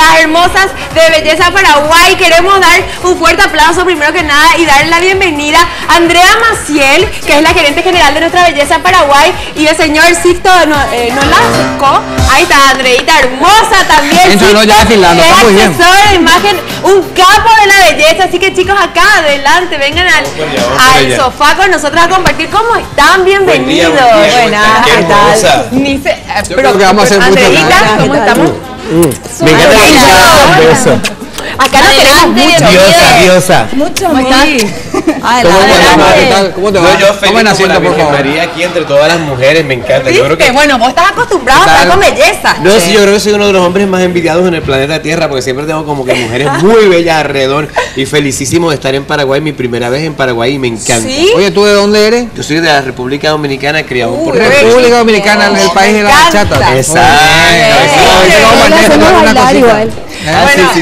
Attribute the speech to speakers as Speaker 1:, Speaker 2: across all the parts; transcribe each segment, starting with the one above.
Speaker 1: las hermosas de Belleza Paraguay. Queremos dar un fuerte aplauso primero que nada y darle la bienvenida a Andrea Maciel, que es la gerente general de nuestra Belleza Paraguay, y el señor Sixto Nolasco. Ahí está Andreita, hermosa también.
Speaker 2: Sixto, ya desfilando,
Speaker 1: es
Speaker 2: está muy bien.
Speaker 1: asesor de imagen, un capo de la belleza. Así que chicos, acá adelante, vengan al sofá con nosotros a compartir. ¿Cómo están? Bienvenidos.
Speaker 3: Buenas, ¿qué tal?
Speaker 2: Pero que vamos a hacer
Speaker 1: Andreita, ¿cómo estamos?
Speaker 3: Me encanta el beso.
Speaker 1: Acá no tenemos mucho.
Speaker 3: Diosa.
Speaker 1: Mucho
Speaker 2: ¿Cómo te va?
Speaker 3: Yo feliz
Speaker 2: Tomen asiento, por favor.
Speaker 3: María aquí entre todas las mujeres, me encanta. Yo creo que
Speaker 1: bueno, vos estás acostumbrado a estar con belleza.
Speaker 3: no, sí, yo creo que soy uno de los hombres más envidiados en el planeta Tierra, porque siempre tengo como que mujeres muy bellas alrededor, y felicísimo de estar en Paraguay, mi primera vez en Paraguay, y me encanta.
Speaker 1: ¿Sí?
Speaker 2: Oye, ¿tú de dónde eres?
Speaker 3: Yo soy de la República Dominicana, criado por
Speaker 2: República Dominicana, el país de la bachata.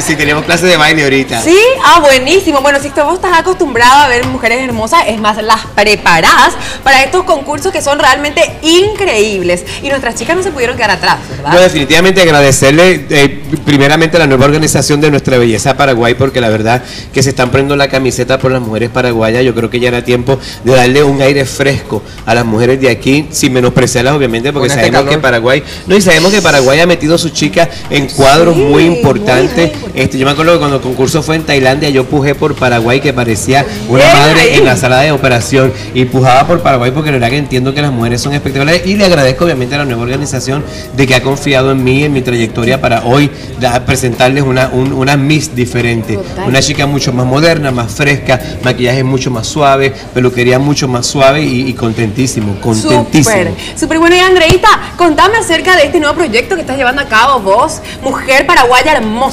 Speaker 3: Sí, tenemos clases de baile ahorita.
Speaker 1: Sí, buenísimo. Bueno, si vos estás acostumbrado a ver mujeres hermosas, es más, las preparás para estos concursos que son realmente increíbles. Y nuestras chicas no se pudieron quedar atrás, ¿verdad?
Speaker 3: No, definitivamente agradecerle primeramente a la nueva organización de Nuestra Belleza Paraguay, porque la verdad que se están poniendo la camiseta por las mujeres paraguayas. Yo creo que ya era tiempo de darle un aire fresco a las mujeres de aquí, sin menospreciarlas obviamente, porque sabemos que Paraguay, y sabemos que Paraguay ha metido a sus chicas en cuadros muy importantes. Yo me acuerdo que cuando el concurso fue en Tailandia, yo pujé por Paraguay, que parecía una madre en la sala de operación, y pujaba por Paraguay porque la verdad que entiendo que las mujeres son espectaculares, y le agradezco obviamente a la nueva organización de que ha confiado en mí, en mi trayectoria, para hoy presentarles una Miss diferente. Total. Una chica mucho más moderna, más fresca, maquillaje mucho más suave, peluquería mucho más suave, y contentísimo.
Speaker 1: Súper bueno. Y Andreita, contame acerca de este nuevo proyecto que estás llevando a cabo vos, Mujer Paraguaya Hermosa.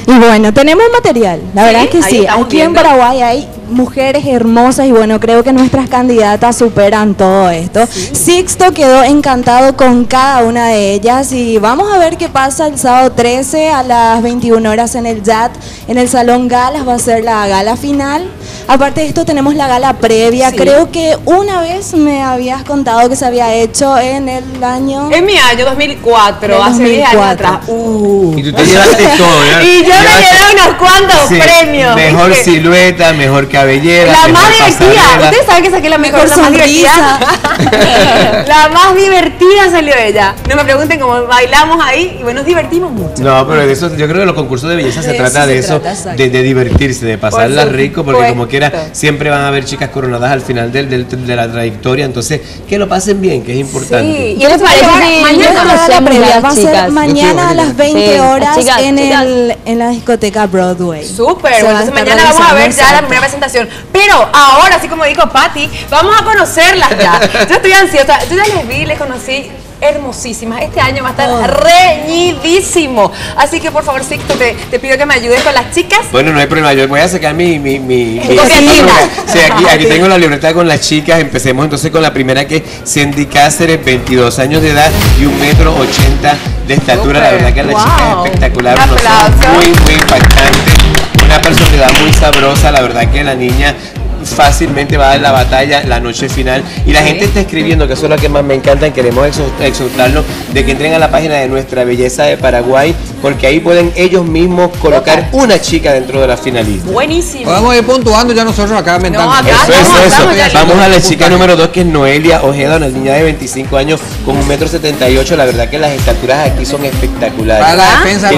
Speaker 4: Y bueno, tenemos material, la verdad es que sí, aquí en Paraguay hay mujeres hermosas, y bueno, creo que nuestras candidatas superan todo esto. Sí. Sixto quedó encantado con cada una de ellas, y vamos a ver qué pasa el sábado 13 a las 21 horas en el JAT, en el Salón Galas. Va a ser la gala final. Aparte de esto tenemos la gala previa. Sí. Creo que una vez me habías contado que se había hecho en el año...
Speaker 1: En mi año 2004, hace 10 años atrás.
Speaker 3: Y tú te llevaste todo, ¿verdad?
Speaker 1: Y yo me llevé unos cuantos premios.
Speaker 3: Mejor silueta, mejor cabellera,
Speaker 1: la más divertida.
Speaker 3: Pasarela.
Speaker 1: Ustedes saben que saqué la mejor sonrisa. La más divertida salió ella. No me pregunten cómo bailamos ahí, y bueno, nos divertimos mucho.
Speaker 3: No, pero de eso, yo creo que los concursos de belleza se trata de eso, de divertirse, de pasarla rico, porque como quiera siempre van a haber chicas coronadas al final de la trayectoria, entonces que lo pasen bien, que es importante.
Speaker 4: Sí, y les parece mañana va a ser mañana a las 20 horas en la discoteca Broadway.
Speaker 1: Súper, entonces mañana vamos a ver ya la primera presentación. Pero ahora, así como dijo Patti, vamos a conocerlas ya. Yo estoy ansiosa, yo ya les vi, les conocí. Hermosísimas. Este año va a estar reñidísimo. Así que por favor, Sixto, te pido que me ayudes con las chicas.
Speaker 3: Bueno, no hay problema. Yo voy a sacar mi sí, aquí tengo la libreta con las chicas. Empecemos entonces con la primera, que es Cindy Cáceres, 22 años de edad y 1,80 m de estatura. La verdad que la chica es espectacular. Muy impactante. Una personalidad muy sabrosa. La verdad que la niña fácilmente va a dar la batalla la noche final, y la gente está escribiendo, que eso es lo que más me encanta, y queremos exhortarlos de que entren a la página de Nuestra Belleza de Paraguay, porque ahí pueden ellos mismos colocar una chica dentro de la finalista.
Speaker 1: Buenísimo.
Speaker 2: Podemos ir puntuando ya nosotros acá mentando.
Speaker 3: Vamos a la chica número 2, que es Noelia Ojeda, una niña de 25 años con 1,78 m. La verdad que las estaturas aquí son espectaculares.
Speaker 2: Para la defensa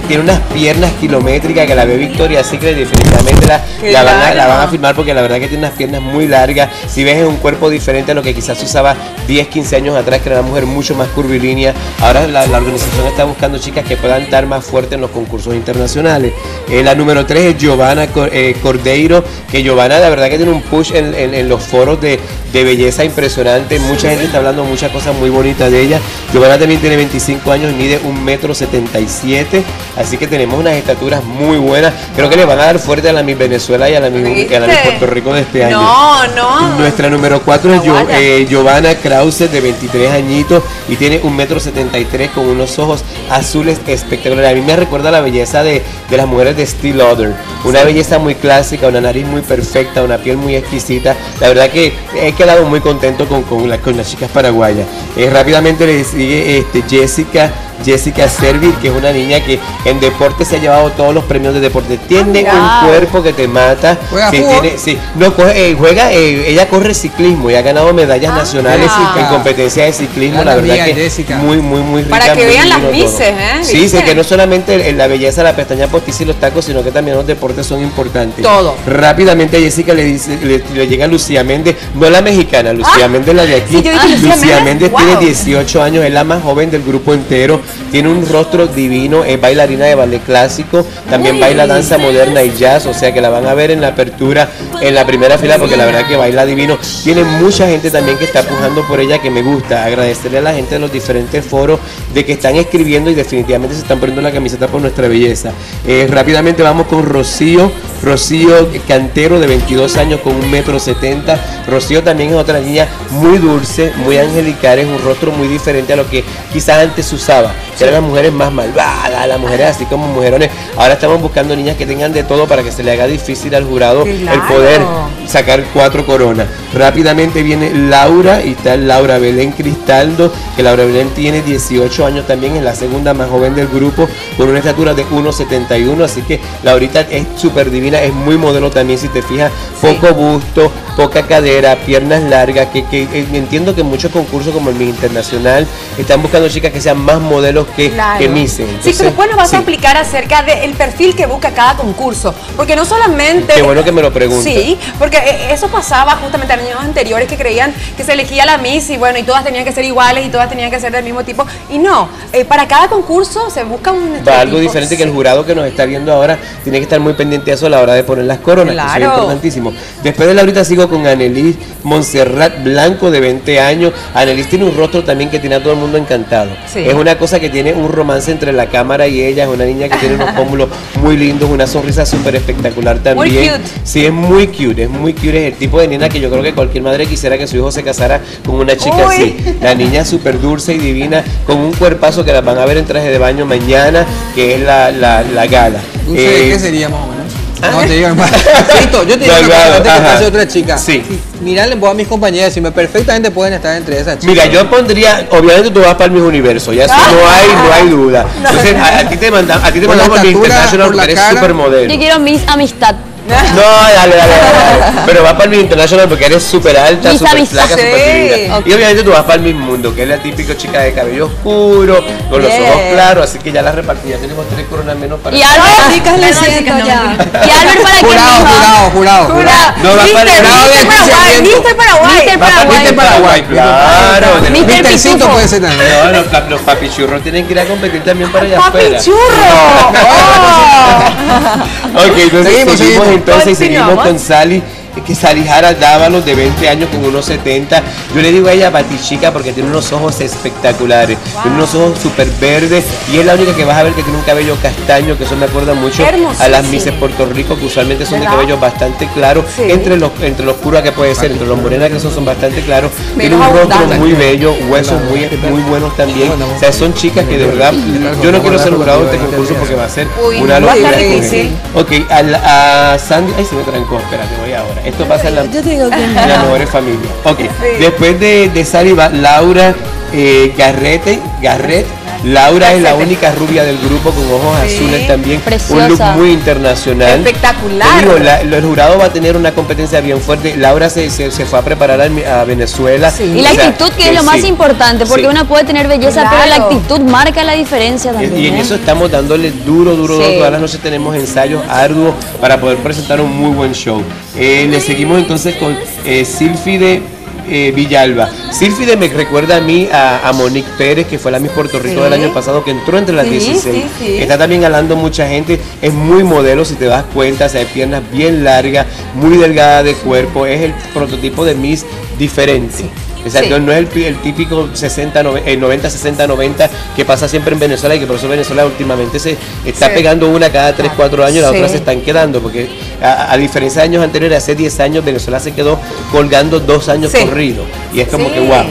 Speaker 3: tiene unas piernas kilométricas que la ve Victoria's Secret, definitivamente la van a filmar, porque la verdad que tiene unas piernas muy largas. Si ves, es un cuerpo diferente a lo que quizás se usaba 10, 15 años atrás, que era una mujer mucho más curvilínea. Ahora la organización está buscando chicas que puedan estar más fuertes en los concursos internacionales. La número 3 es Giovanna Cordeiro, que Giovanna la verdad que tiene un push en los foros de belleza impresionante. Mucha gente está hablando muchas cosas muy bonitas de ella. Giovanna también tiene 25 años y mide 1,77 m, así que tenemos unas estaturas muy buenas. Creo que le van a dar fuerte a la Miss Venezuela y a la Miss Puerto Rico de este año.
Speaker 1: No.
Speaker 3: Nuestra número 4 es Giovanna Krause, de 23 añitos, y tiene 1,73 m con unos ojos azules espectaculares. A mí me recuerda la belleza de las mujeres de Steel Lauder. Una belleza muy clásica, una nariz muy perfecta, una piel muy exquisita. La verdad que he quedado muy contento con las chicas paraguayas. Rápidamente le sigue Jessica Jessica Servil, que es una niña que en deporte se ha llevado todos los premios de deporte. Tiene un cuerpo que te mata. Ella corre ciclismo y ha ganado medallas nacionales en competencias de ciclismo. La verdad que Jessica. Muy rica.
Speaker 1: Para que vean las mises,
Speaker 3: Sí, sé que no solamente la belleza, la pestaña postiza y los tacos, sino que también los deportes son importantes.
Speaker 1: Todo.
Speaker 3: Rápidamente a Jessica le llega Lucía Méndez, no la mexicana, Lucía Méndez, la de aquí.
Speaker 1: Sí,
Speaker 3: Lucía Méndez tiene 18 años, es la más joven del grupo entero, tiene un rostro divino, es bailarina de ballet clásico, también baila danza moderna y jazz, o sea que la van a ver en la apertura, en la primera fila, porque la verdad que baila divino. Tiene mucha gente también que está pujando por ella, que me gusta. Agradecerle a la gente de los diferentes foros de que están escribiendo y definitivamente se están poniendo la camiseta por nuestra belleza. Rápidamente vamos con Rocío Cantero, de 22 años, con 1,70 m. Rocío también es otra niña muy dulce, muy angelical, es un rostro muy diferente a lo que quizás antes se usaba, que eran las mujeres más malvadas, las mujeres así como mujerones. Ahora estamos buscando niñas que tengan de todo para que se le haga difícil al jurado el poder sacar 4 coronas. Rápidamente viene Laura, y está Laura Belén Cristaldo, que Laura Belén tiene 18 años también, es la segunda más joven del grupo, con una estatura de 1,71, así que Laurita es súper divina, es muy modelo también, si te fijas, poco busto, poca cadera, piernas largas, que entiendo que muchos concursos como el Miss Internacional están buscando chicas que sean más modelos que Miss.
Speaker 1: Sí, pero después nos vas a explicar acerca del perfil que busca cada concurso, porque no solamente...
Speaker 3: Qué bueno que me lo preguntas.
Speaker 1: Sí, porque eso pasaba justamente en años anteriores, que creían que se elegía la Miss y bueno, y todas tenían que ser iguales y todas tenían que ser del mismo tipo, y no, para cada concurso se busca
Speaker 3: algo diferente, que el jurado que nos está viendo ahora tiene que estar muy pendiente de eso a la hora de poner las coronas, que eso es importantísimo. Después de Laurita sigo con Annelies Montserrat Blanco, de 20 años. Annelies tiene un rostro también que tiene a todo el mundo encantado. Es una cosa que tiene un romance entre la cámara y ella, es una niña que tiene unos pómulos muy lindos, una sonrisa súper espectacular también.
Speaker 1: Muy cute.
Speaker 3: Sí, es muy cute, es el tipo de nena que yo creo que cualquier madre quisiera que su hijo se casara con una chica así. La niña súper dulce y divina, con un cuerpazo que la van a ver en traje de baño mañana, que es la gala.
Speaker 2: ¿Qué sería más o menos? No te digo, hermano. Yo te digo que pase otra chica.
Speaker 3: Sí.
Speaker 2: Mirarle a mis compañeras, si me perfectamente pueden estar entre esas chicas.
Speaker 3: Mira, yo pondría, obviamente tú vas para el Miss Universo, ya eso no hay duda. Entonces, a ti te mandamos por Miss International porque eres súper modelo.
Speaker 5: Yo quiero Miss Amistad.
Speaker 3: No, dale. Pero vas para el Miss International porque eres súper alta, súper flaca, súper divina. Y obviamente tú vas para el Miss Mundo, que es la típica chica de cabello oscuro, con los ojos claros, así que ya la repartí, ya tenemos 3 coronas menos para...
Speaker 5: Y Albert, chicas, le siento ya. Y Albert, ¿para qué?
Speaker 2: Jurado.
Speaker 3: No, va para el
Speaker 1: Mister Paraguay,
Speaker 3: claro.
Speaker 2: Mistercito puede ser también.
Speaker 3: No, los papichurros tienen que ir a competir también para allá afuera.
Speaker 1: ¡Papichurro!
Speaker 3: Ok, entonces seguimos con Sally, que Sally Jara Dávalos, de 20 años, con 1,70. Yo le digo a ella Batichica porque tiene unos ojos espectaculares, tiene unos ojos súper verdes, y es la única que vas a ver que tiene un cabello castaño, que eso me acuerda mucho a las Misses Puerto Rico, que usualmente son de cabello bastante claro, entre lo oscura que puede ser, entre los morenas que son bastante claros. Tiene un rostro muy bello, huesos muy buenos también. O sea, son chicas que de verdad, yo no quiero ser jurado de este concurso porque va a ser una locura. Ok, a Sandy, ay, se me trancó, espérate, voy ahora. Esto pasa en la mejor familia. Ok, después de Sally va Laura Garrett. Laura es la única rubia del grupo, con ojos azules también.
Speaker 5: Preciosa.
Speaker 3: Un look muy internacional.
Speaker 1: Espectacular.
Speaker 3: Te digo, el jurado va a tener una competencia bien fuerte. Laura se fue a preparar a Venezuela.
Speaker 5: Y la actitud, que es lo más importante, porque una puede tener belleza, pero la actitud marca la diferencia también.
Speaker 3: Y en eso estamos dándole duro. Todas las noches tenemos ensayos arduos para poder presentar un muy buen show. Le seguimos entonces con Silfide Villalba. Silfide me recuerda a mí a Monique Pérez, que fue la Miss Puerto Rico del año pasado, que entró entre las 16. Está también ganando mucha gente, es muy modelo, si te das cuenta, o sea, de piernas bien largas, muy delgada de cuerpo, es el prototipo de Miss diferente. Exacto, no es el típico 90, 60, 90 que pasa siempre en Venezuela, y que por eso Venezuela últimamente se está pegando una cada 3, 4 años, las otras se están quedando, porque a diferencia de años anteriores, hace 10 años Venezuela se quedó colgando 2 años corridos. Y es como que wow.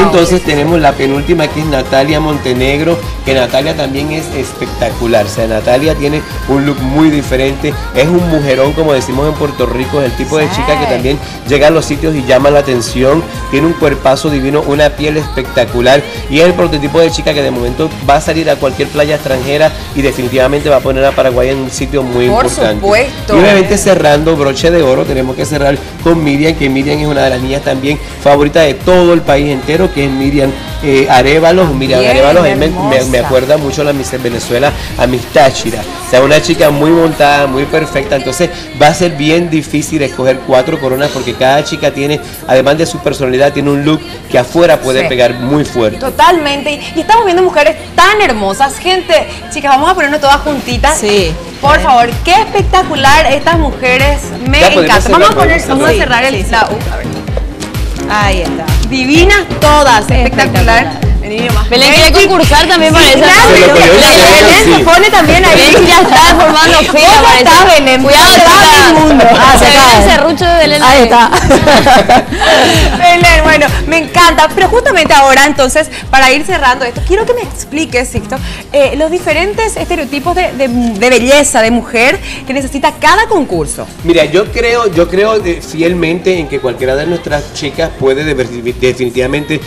Speaker 3: Entonces tenemos la penúltima, que es Natalia Montenegro, que Natalia también es espectacular. O sea, Natalia tiene un look muy diferente, es un mujerón, como decimos en Puerto Rico, es el tipo de chica que también llega a los sitios y llama la atención, tiene un cuerpazo divino, una piel espectacular, y es el prototipo de chica que de momento va a salir a cualquier playa extranjera y definitivamente va a poner a Paraguay en un sitio muy importante.
Speaker 1: Por supuesto.
Speaker 3: Y obviamente cerrando broche de oro, tenemos que cerrar con Miriam, que Miriam es una de las niñas también favoritas de todo el país entero, que es Miriam Arévalos. Miriam Arévalos, a mí me acuerda mucho a la Miss Venezuela, a Miss Táchira. O sea, una chica muy montada, muy perfecta. Entonces va a ser bien difícil escoger 4 coronas, porque cada chica tiene, además de su personalidad, tiene un look que afuera puede pegar muy fuerte.
Speaker 1: Totalmente. Y estamos viendo mujeres tan hermosas. Gente, chicas, vamos a ponernos todas juntitas.
Speaker 4: Sí.
Speaker 1: Por favor, qué espectacular estas mujeres. Me encantan. Vamos a cerrar el a ver.
Speaker 4: Ahí está.
Speaker 1: Divinas todas, espectacular.
Speaker 5: Belén quiere concursar también para esa.
Speaker 1: Belén se pone también ahí.
Speaker 5: Belén ya está formando fila.
Speaker 1: ¿Cómo está Belén?
Speaker 5: Cuidado,
Speaker 1: está el mundo.
Speaker 5: Se ve el serrucho de Belén.
Speaker 4: Ahí está.
Speaker 1: Belén, bueno, me encanta. Pero justamente ahora, entonces, para ir cerrando esto, quiero que me expliques, Sixto, los diferentes estereotipos de belleza de mujer que necesita cada concurso.
Speaker 3: Mira, yo creo fielmente en que cualquiera de nuestras chicas puede definitivamente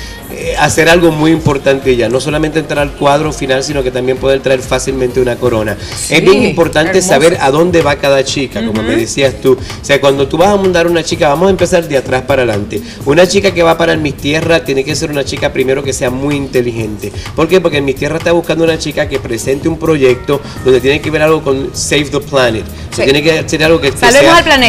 Speaker 3: hacer algo muy importante ya, no solamente entrar al cuadro final, sino que también poder traer fácilmente una corona. Sí, es bien importante saber a dónde va cada chica, como me decías tú. O sea, cuando tú vas a mandar una chica, vamos a empezar de atrás para adelante. Una chica que va para el Miss Tierra tiene que ser una chica primero que sea muy inteligente. ¿Por qué? Porque el Miss Tierra está buscando una chica que presente un proyecto donde tiene que ver algo con Save the Planet. O sea, tiene que ser algo que sea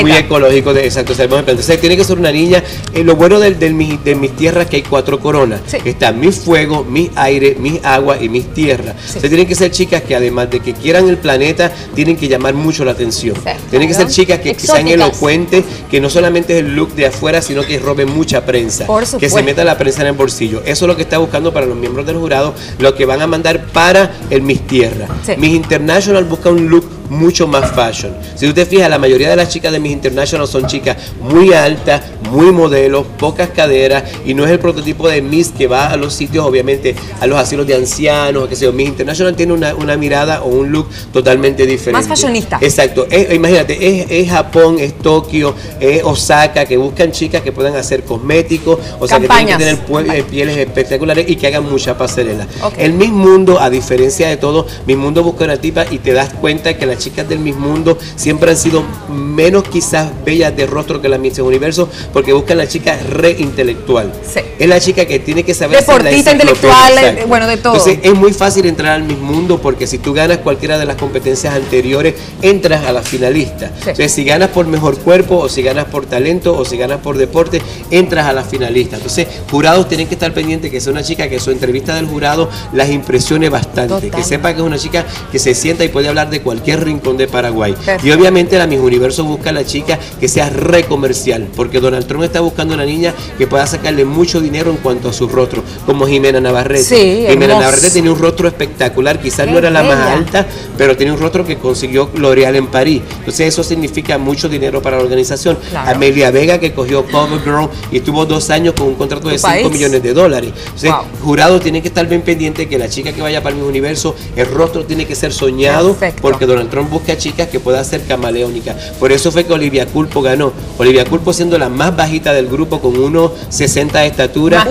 Speaker 3: muy ecológico. Exacto, salvemos el planeta. Entonces tiene que ser una niña. Lo bueno del Miss Tierra es que hay 4 coronas. Está Miss Fuego, Miss Aire, Miss Agua y Miss Tierra. O sea, tienen que ser chicas que además de que quieran el planeta, tienen que llamar mucho la atención. Tienen que ser chicas que sean elocuentes, que no solamente es el look de afuera, sino que roben mucha prensa, que se meta la prensa en el bolsillo. Eso es lo que está buscando para los miembros del jurado, lo que van a mandar para el Miss Tierra. Miss International busca un look mucho más fashion. Si tú te fijas, la mayoría de las chicas de Miss International son chicas muy altas, muy modelos, pocas caderas, y no es el prototipo de Miss que va a los sitios, obviamente, a los asilos de ancianos, que sea. Miss International tiene una mirada o un look totalmente diferente.
Speaker 1: Más fashionista.
Speaker 3: Exacto. Imagínate, es Japón, es Tokio, es Osaka, que buscan chicas que puedan hacer cosméticos, o sea,
Speaker 1: campañas,
Speaker 3: que tienen que tener pieles espectaculares y que hagan mucha pasarela. El Miss Mundo, a diferencia de todo, Miss Mundo busca una tipa y te das cuenta que las chicas del Miss Mundo siempre han sido menos quizás bellas de rostro que las Miss Universo, porque buscan la chica re intelectual. Es la chica que tiene que saber
Speaker 1: deportista, intelectual, bueno, de todo.
Speaker 3: Entonces es muy fácil entrar al Miss Mundo, porque si tú ganas cualquiera de las competencias anteriores, entras a la finalista. Entonces si ganas por mejor cuerpo, o si ganas por talento, o si ganas por deporte, entras a la finalista. Entonces jurados tienen que estar pendientes que sea una chica que su entrevista del jurado las impresione bastante, que sepa que es una chica que se sienta y puede hablar de cualquier rincón de Paraguay. Y obviamente la Miss Universo busca a la chica que sea re comercial, porque Donald Trump está buscando una niña que pueda sacarle mucho dinero en cuanto a su rostro, como Jimena Navarrete. Jimena Navarrete tenía un rostro espectacular, quizás no era la más alta, pero tenía un rostro que consiguió L'Oreal en París. Entonces eso significa mucho dinero para la organización. Amelia Vega, que cogió CoverGirl y estuvo 2 años con un contrato de $5 millones. Entonces jurados tienen que estar bien pendientes que la chica que vaya para el Miss Universo, el rostro tiene que ser soñado, porque Donald Trump busca chicas que puedan ser camaleónicas. Por eso fue que Olivia Culpo ganó. Olivia Culpo, siendo la más bajita del grupo, con 1,60 de estatura,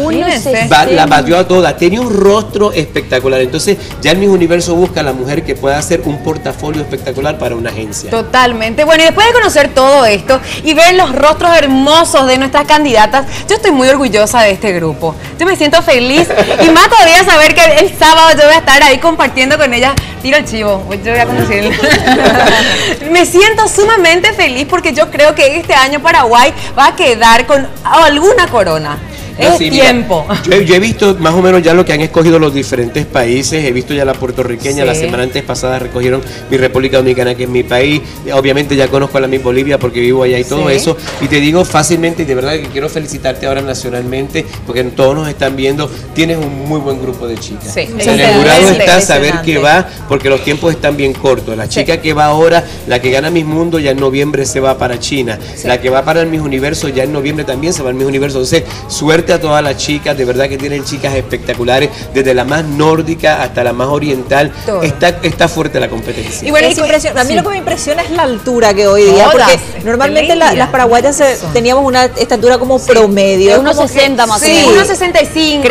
Speaker 3: la batió a todas. Tenía un rostro espectacular. Entonces ya el Miss Universo busca a la mujer que pueda hacer un portafolio espectacular para una agencia.
Speaker 1: Totalmente. Bueno, y después de conocer todo esto y ver los rostros hermosos de nuestras candidatas, yo estoy muy orgullosa de este grupo. Yo me siento feliz, y más todavía saber que el sábado yo voy a estar ahí compartiendo con ellas. Tiro el chivo, yo voy a conocerla. Me siento sumamente feliz, porque yo creo que este año Paraguay va a quedar con alguna corona. Es tiempo.
Speaker 3: Yo he visto más o menos ya lo que han escogido los diferentes países. He visto ya la puertorriqueña. La semana antes pasada recogieron mi República Dominicana, que es mi país. Obviamente ya conozco a la Miss Bolivia porque vivo allá y todo eso. Y te digo fácilmente, y de verdad que quiero felicitarte ahora nacionalmente, porque todos nos están viendo. Tienes un muy buen grupo de chicas. En el jurado está saber qué va, porque los tiempos están bien cortos. La chica que va ahora, la que gana Miss Mundo, ya en noviembre se va para China. La que va para el Miss Universo, ya en noviembre también se va al Miss Universo. Entonces, suerte a todas las chicas, de verdad que tienen chicas espectaculares, desde la más nórdica hasta la más oriental. Está fuerte la competencia.
Speaker 6: Y bueno, a mí lo que me impresiona es la altura que hoy día, porque normalmente las paraguayas teníamos una estatura como promedio.
Speaker 5: De 1,60 más o menos.
Speaker 1: 1,65.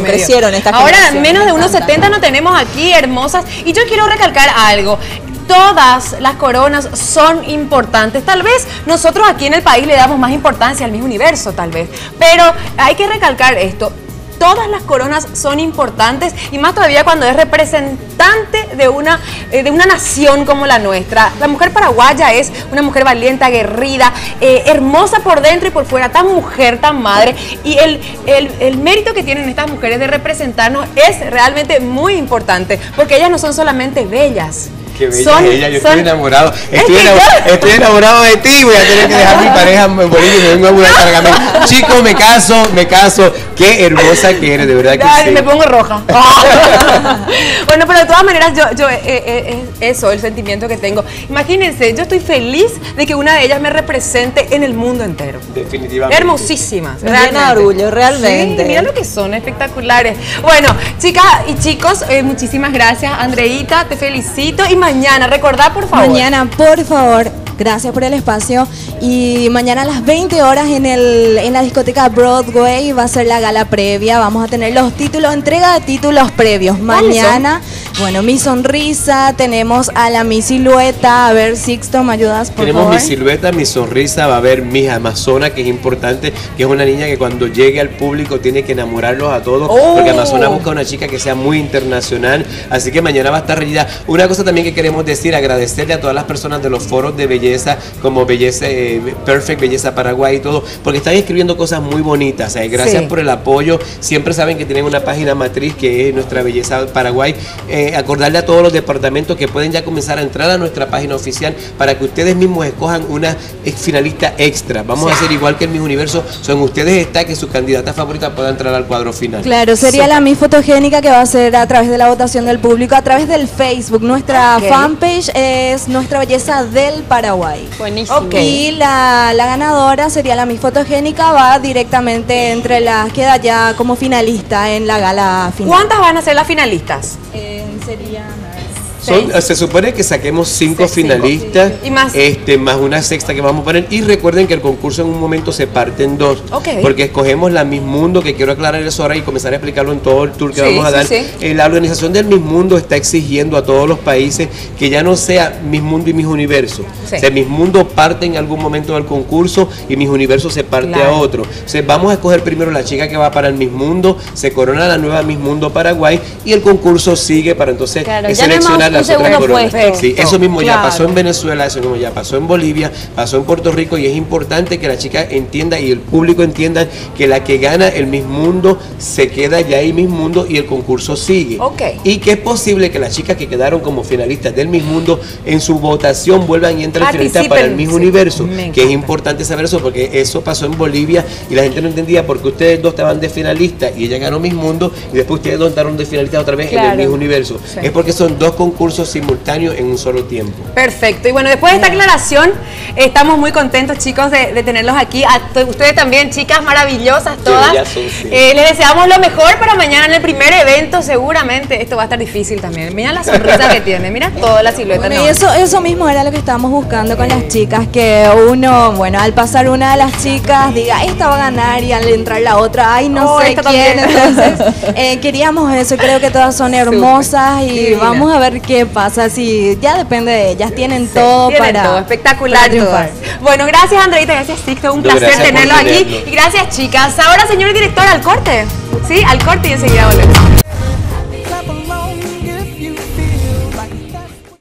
Speaker 6: Crecieron estas
Speaker 1: Ahora,
Speaker 6: generaciones.
Speaker 1: menos de 1,70 no tenemos aquí, hermosas. Y yo quiero recalcar algo. Todas las coronas son importantes. Tal vez nosotros aquí en el país le damos más importancia al Miss Universo, tal vez. Pero hay que recalcar esto. Todas las coronas son importantes, y más todavía cuando es representante de una nación como la nuestra. La mujer paraguaya es una mujer valiente, aguerrida, hermosa por dentro y por fuera, tan mujer, tan madre. Y el mérito que tienen estas mujeres de representarnos es realmente muy importante, porque ellas no son solamente bellas.
Speaker 3: Qué bella ella, yo estoy enamorado. Estoy enamorado de ti. Voy a tener que dejar mi pareja en Bolivia y me vengo a mudar para acá. Chicos, me caso. Qué hermosa que eres, de verdad que sí.
Speaker 1: Me pongo roja. Bueno, pero de todas maneras, eso, el sentimiento que tengo. Imagínense, yo estoy feliz de que una de ellas me represente en el mundo entero.
Speaker 3: Definitivamente.
Speaker 1: Hermosísimas.
Speaker 6: Me llena de orgullo, realmente.
Speaker 1: Sí, mira lo que son, espectaculares. Bueno, chicas y chicos, muchísimas gracias, Andreita, te felicito. Y mañana, recordad por favor.
Speaker 4: Mañana, por favor, gracias por el espacio. Y mañana a las 20 horas en la discoteca Broadway va a ser la gala previa. Vamos a tener los títulos, entrega de títulos previos. Mañana, bueno, Mi Sonrisa, tenemos a la Mi Silueta. A ver, Sixto, ¿me ayudas, por favor?
Speaker 3: Tenemos Mi Silueta, Mi Sonrisa, va a haber Miss Amazona, que es importante, que es una niña que cuando llegue al público tiene que enamorarlos a todos, porque Amazona busca una chica que sea muy internacional, así que mañana va a estar reñida. Una cosa también que queremos decir, agradecerle a todas las personas de los foros de belleza, como Belleza Perfect, Belleza Paraguay y todo, porque están escribiendo cosas muy bonitas. Gracias por el apoyo. Siempre saben que tienen una página matriz que es Nuestra Belleza Paraguay. Acordarle a todos los departamentos que pueden ya comenzar a entrar a nuestra página oficial para que ustedes mismos escojan una finalista extra. Vamos a hacer igual que el Miss Universo. Son ustedes que su candidata favorita pueda entrar al cuadro final.
Speaker 4: Claro, sería la Miss Fotogénica, que va a ser a través de la votación del público, a través del Facebook. Nuestra fanpage es Nuestra Belleza del Paraguay.
Speaker 5: Buenísimo.
Speaker 4: Y la ganadora sería la Miss Fotogénica, va directamente entre las, queda ya como finalista en la gala final.
Speaker 1: ¿Cuántas van a ser las finalistas?
Speaker 3: Se supone que saquemos 5 finalistas
Speaker 1: y más
Speaker 3: una sexta que vamos a poner. Y recuerden que el concurso en un momento se parte en 2, porque escogemos la Miss Mundo, que quiero aclarar eso ahora y comenzar a explicarlo en todo el tour que vamos a dar. La organización del Miss Mundo está exigiendo a todos los países que ya no sea Miss Mundo y Miss Universo. O sea, Miss Mundo parte en algún momento del concurso y Miss Universo se parte a otro. O sea, vamos a escoger primero la chica que va para el Miss Mundo, se corona la nueva Miss Mundo Paraguay y el concurso sigue para entonces seleccionar las otras coronas. Sí, eso mismo ya pasó en Venezuela, eso mismo ya pasó en Bolivia, pasó en Puerto Rico, y es importante que la chica entienda y el público entienda que la que gana el Miss Mundo se queda ya ahí Miss Mundo y el concurso sigue. Y que es posible que las chicas que quedaron como finalistas del Miss Mundo en su votación vuelvan y entren finalistas para el Miss Universo, que es importante saber eso, porque eso pasó en Bolivia y la gente no entendía por qué ustedes dos estaban de finalistas y ella ganó Miss Mundo y después ustedes dos entraron de finalistas otra vez en el Miss Universo. Es porque son dos concursos simultáneos en un solo tiempo.
Speaker 1: Perfecto. Y bueno, después de esta aclaración, estamos muy contentos, chicos, de tenerlos aquí. A ustedes también, chicas maravillosas todas. Les deseamos lo mejor para mañana en el primer evento. Seguramente esto va a estar difícil también. Mira la sonrisa que tiene, mira toda la silueta.
Speaker 4: Bueno, y eso mismo era lo que estábamos buscando con las chicas, que uno, bueno, al pasar una de las chicas diga, esta va a ganar, y al entrar la otra, ay, no sé quién. Entonces, queríamos eso. Creo que todas son hermosas y vamos a ver qué pasa. Si ya depende de ellas, tienen todo para
Speaker 1: todo, espectacular todas. Bueno, gracias, Andreita, gracias, Sixto, un placer tenerlo aquí, y gracias, chicas. Ahora, señor director, al corte. Sí, al corte y enseguida volvemos.